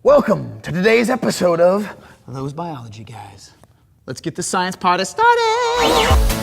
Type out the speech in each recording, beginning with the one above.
Welcome to today's episode of Those Biology Guys. Let's get the science party started!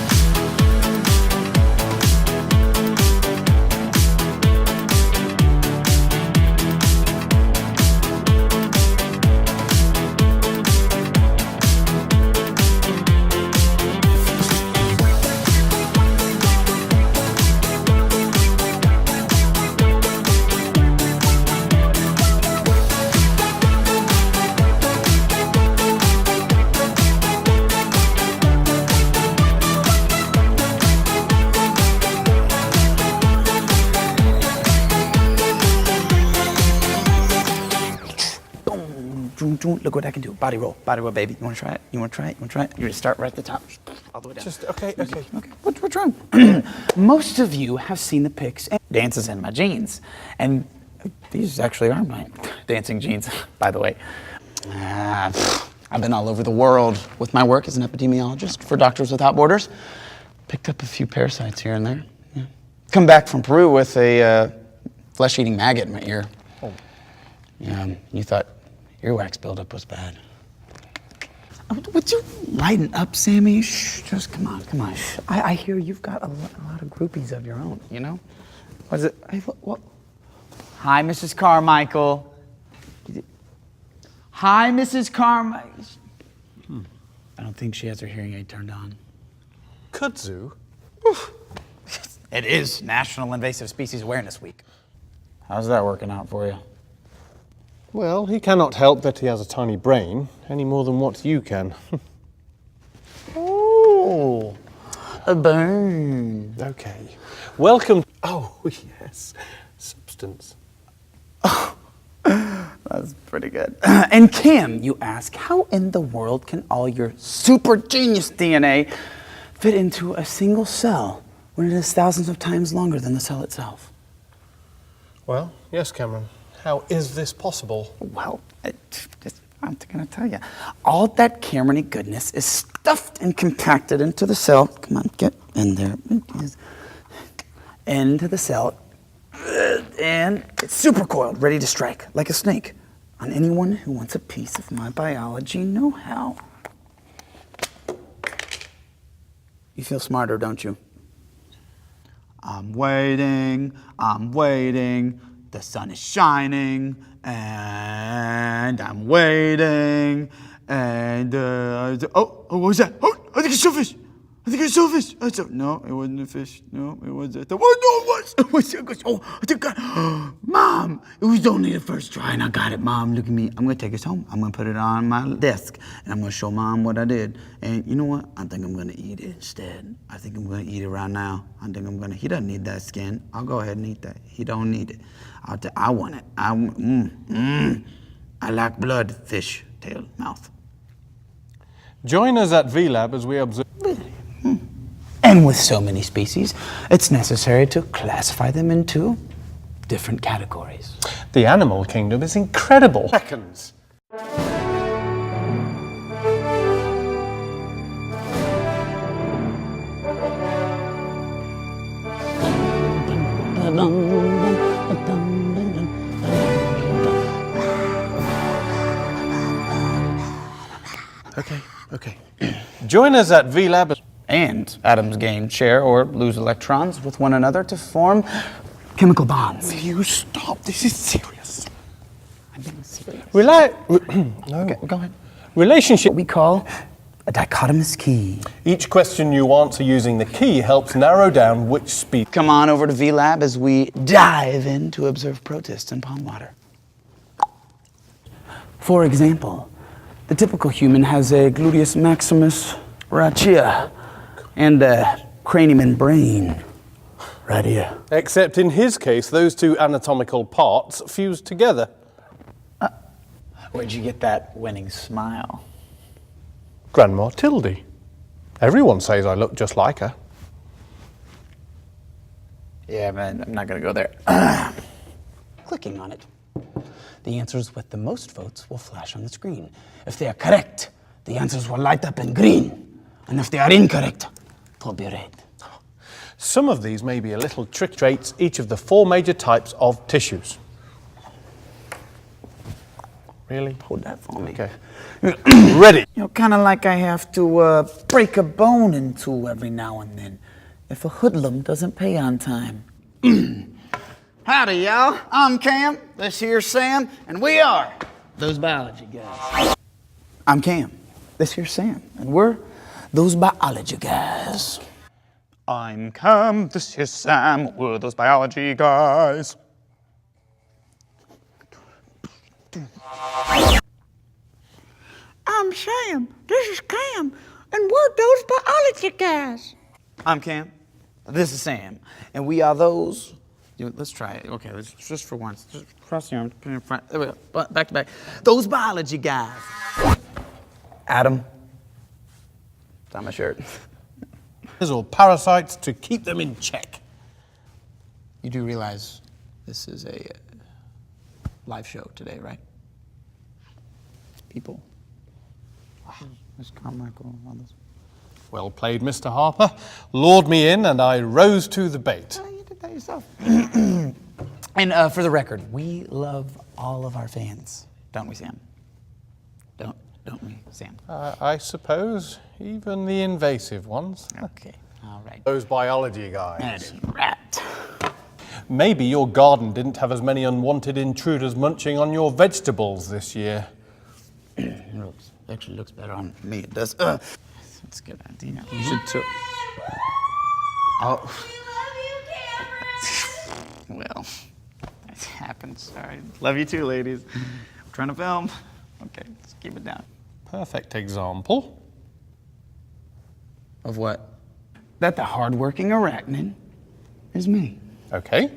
Look what I can do. Body roll, baby. You want to try it? You want to try it? You're going to start right at the top, all the way down. Okay. What's wrong? Most of you have seen the pics and dances in my jeans, and these actually are my dancing jeans, by the way. I've been all over the world with my work as an epidemiologist for Doctors Without Borders. Picked up a few parasites here and there. Yeah. Come back from Peru with a flesh-eating maggot in my ear. Oh. Yeah, you thought earwax buildup was bad. Would you lighten up, Sammy? Shh, just come on. Shh. I hear you've got a lot of groupies of your own, you know? What is it? What? Hi, Mrs. Carmichael. Hi, Mrs. Carmichael. I don't think she has her hearing aid turned on. Kudzu? It is National Invasive Species Awareness Week. How's that working out for you? Well, he cannot help that he has a tiny brain, any more than what you can. Oh, a burn. Okay. Welcome. Oh, yes. Substance. Oh, that's pretty good. And Kim, you ask, how in the world can all your super genius DNA fit into a single cell when it is thousands of times longer than the cell itself? Well, yes, Cameron. How is this possible? Well, I'm going to tell you. All that Cameron-y goodness is stuffed and compacted into the cell. Come on, get in there. Into the cell. And it's super coiled, ready to strike, like a snake, on anyone who wants a piece of my biology know-how. You feel smarter, don't you? I'm waiting. The sun is shining, and I'm waiting, and what was that? Oh, I think it's a fish. No, it wasn't a fish. No, it wasn't. Oh, no, it was. Oh, I think Mom, it was only the first try, and I got it, Mom. Look at me. I'm going to take this home. I'm going to put it on my desk, and I'm going to show Mom what I did. And you know what? I think I'm going to eat it instead. I think I'm going to eat it right now. He doesn't need that skin. I'll go ahead and eat that. He don't need it. I want it. I like blood, fish, tail, mouth. Join us at VLab as we observe. And with so many species, it's necessary to classify them into different categories. The animal kingdom is incredible. Seconds. Okay. Join us at VLab. And atoms gain, share, or lose electrons with one another to form chemical bonds. You stop. This is serious. I'm being serious. No. Okay, go ahead. Relationship. What we call a dichotomous key. Each question you answer using the key helps narrow down which species. Come on over to VLab as we dive in to observe protists in pond water. For example, the typical human has a gluteus maximus rachia and a cranium and brain right here. Except in his case, those two anatomical parts fuse together. Where'd you get that winning smile? Grandma Tildy. Everyone says I look just like her. Yeah, man, I'm not gonna go there. Clicking on it. The answers with the most votes will flash on the screen. If they are correct, the answers will light up in green. And if they are incorrect, they'll be red. Some of these may be a little trick traits, each of the 4 major types of tissues. Really? Hold that for me. Okay. Ready. You know, kind of like I have to break a bone in two every now and then if a hoodlum doesn't pay on time. Howdy, y'all. I'm Cam. This here's Sam, and we are those biology guys. I'm Cam. This here's Sam, and we're those biology guys. I'm Cam, this is Sam, we're those biology guys. I'm Sam. This is Cam, and we're those biology guys. I'm Cam. This is Sam, and we are those. Let's try it. Okay, let's just for once. Just cross the arms, put it in front. There we go. Back to back. Those biology guys. Adam. It's on my shirt. Or parasites to keep them in check. You do realize this is a live show today, right? People. There's Carmichael. Well played, Mr. Harper. Lured me in and I rose to the bait. You did that yourself. And for the record, we love all of our fans, don't we, Sam? Don't we, Sam? I suppose, even the invasive ones. Okay, all right. Those biology That guys. is right. Maybe your garden didn't have as many unwanted intruders munching on your vegetables this year. Actually looks better on me. It does. That's a good idea. You should too. Oh. Well, that happens. Sorry. Love you too, ladies. I'm trying to film. Okay, let's keep it down. Perfect example. Of what? That the hardworking arachnid is me. Okay.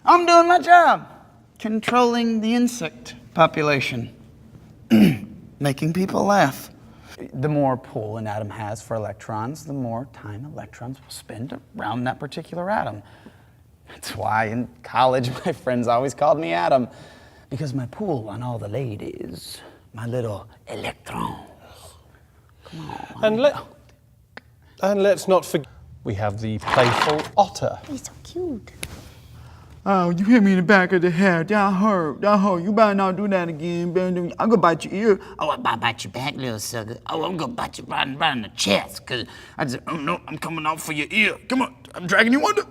I'm doing my job. Controlling the insect population. Making people laugh. The more pull an atom has for electrons, the more time electrons will spend around that particular atom. That's why in college my friends always called me Atom, because my pull on all the ladies, my little electrons. Come on. And let's not forget, we have the playful otter. He's so cute. Oh, you hit me in the back of the head. That hurt. That hurt. You better not do that again, baby. I'm gonna bite your ear. Oh, I'm gonna bite your back, little sucker. Oh, I'm gonna bite you right in the chest, cause I just, oh no, I'm coming out for your ear. Come on, I'm dragging you under.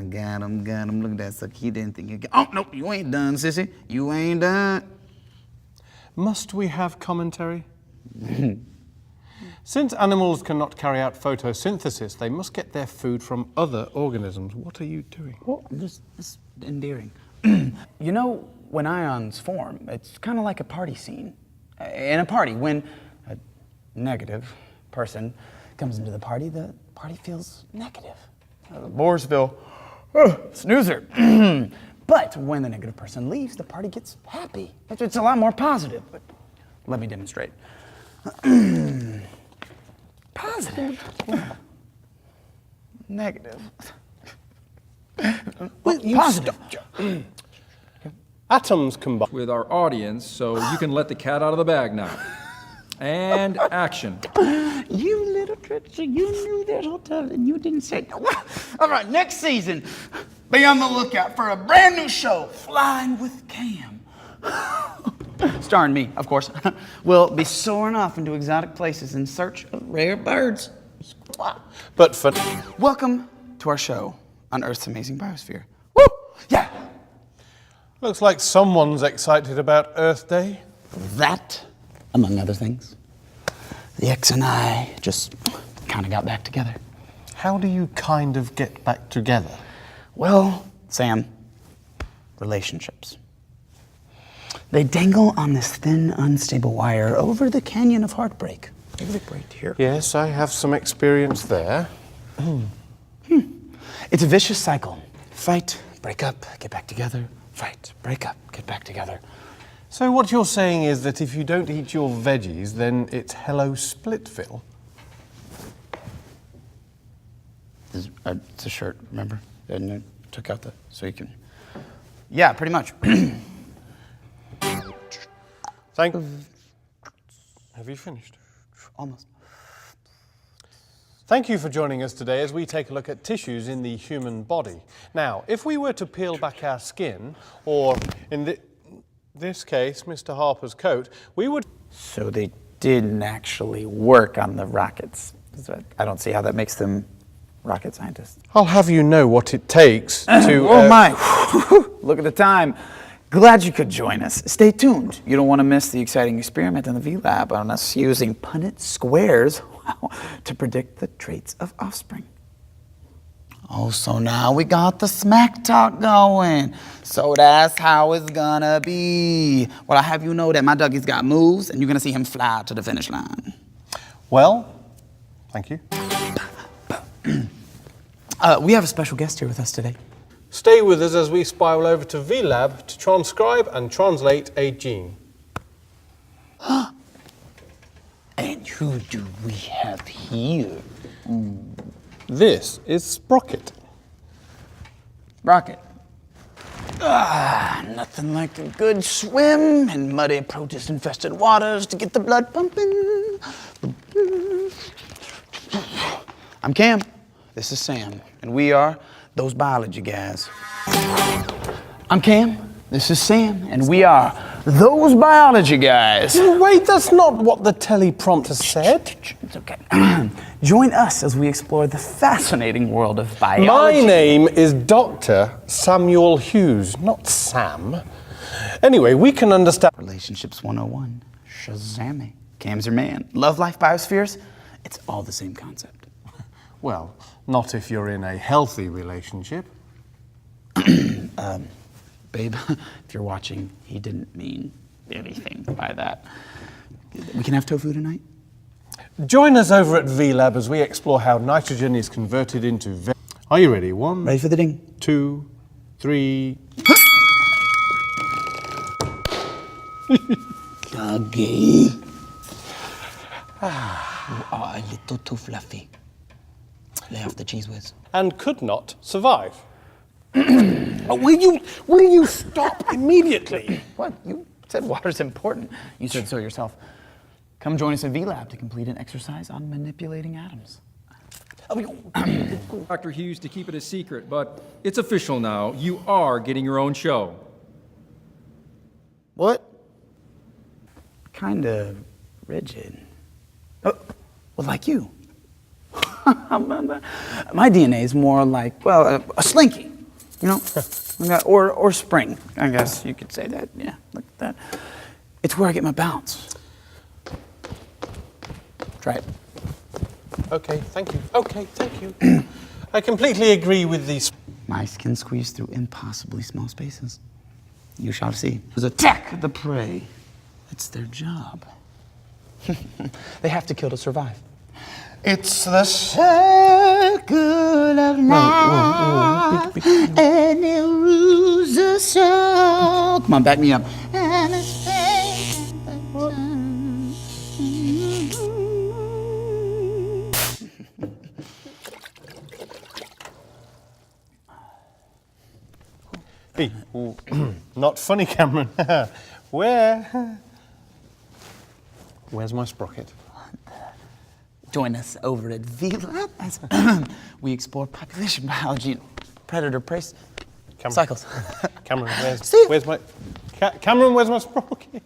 Got him. Look at that sucker. He didn't think he got. Oh, no, you ain't done, sissy. You ain't done. Must we have commentary? Since animals cannot carry out photosynthesis, they must get their food from other organisms. What are you doing? Oh, this is endearing. You know, when ions form, it's kind of like a party scene. In a party, when a negative person comes into the party feels negative. The boars feel, snoozer. But when the negative person leaves, the party gets happy. It's a lot more positive. But let me demonstrate. Positive. Negative. Positive. Atoms combine. With our audience, so you can let the cat out of the bag now. And action. You little trickster, you knew that whole time and you didn't say no. All right, next season, be on the lookout for a brand new show, Flying with Cam. Starring me, of course. We'll be soaring off into exotic places in search of rare birds. But for Welcome to our show on Earth's amazing biosphere. Woo! Yeah! looks like someone's excited about Earth Day. That, among other things, the X and I just kind of got back together. How do you kind of get back together? Well, Sam, relationships. They dangle on this thin, unstable wire over the canyon of heartbreak. Give it a break here. Yes, I have some experience there. It's a vicious cycle. Fight, break up, get back together. Fight, break up, get back together. So what you're saying is that if you don't eat your veggies, then it's hello Splitville? It's a shirt, remember? And I took out so you can... Yeah, pretty much. Have you finished? Almost. Thank you for joining us today as we take a look at tissues in the human body. Now, if we were to peel back our skin, or in this case, Mr. Harper's coat, we would... So they didn't actually work on the rockets. I don't see how that makes them rocket scientists. I'll have you know what it takes to... Oh my, look at the time. Glad you could join us. Stay tuned. You don't want to miss the exciting experiment in the V-Lab on us using Punnett squares to predict the traits of offspring. Oh, so now we got the smack talk going. So that's how it's gonna be. Well, I have you know that my Dougie's got moves, and you're gonna see him fly to the finish line. Well, thank you. We have a special guest here with us today. Stay with us as we spiral over to V-Lab to transcribe and translate a gene. And who do we have here? This is Sprocket. Rocket. Nothing like a good swim in muddy, protist-infested waters to get the blood pumping. I'm Cam. This is Sam. And we are those biology guys. I'm Cam. This is Sam. And we are those biology guys. Wait, that's not what the teleprompter said. It's okay. Join us as we explore the fascinating world of My biology. name is Dr. Samuel Hughes, not Sam. Anyway, we can understand... Relationships 101. Shazam. Cam's your man. Love life biospheres. It's all the same concept. Well, not if you're in a healthy relationship. Babe, if you're watching, he didn't mean anything by that. We can have tofu tonight? Join us over at V-Lab as we explore how nitrogen is converted into... Are you ready? 1, Ready for the ding? 2, 3... Dougie. You are a little too fluffy. Lay off the cheese whiz. and could not survive. Will you stop immediately? What? You said water's important. You said so yourself. Come join us at V-Lab to complete an exercise on manipulating atoms. Dr. Hughes to keep it a secret, but it's official now. You are getting your own show. What? Kinda rigid. Oh, well, like you. My DNA is more like, well, a slinky, you know? or spring, I guess you could say that. Yeah, look at that. It's where I get my bounce. Try it. Okay, thank you. Okay, thank you. I completely agree with these. Mice can squeeze through impossibly small spaces. You shall see. Attack the prey. It's their job. They have to kill to survive. It's the circle of life, and it rules us all. Come on, back me up. And it's Hey, not funny, Cameron. Where's my sprocket? Join us over at V-Lab as we explore population biology and predator-prey cycles. Cameron, See? where's my Cameron? Where's my sprocket?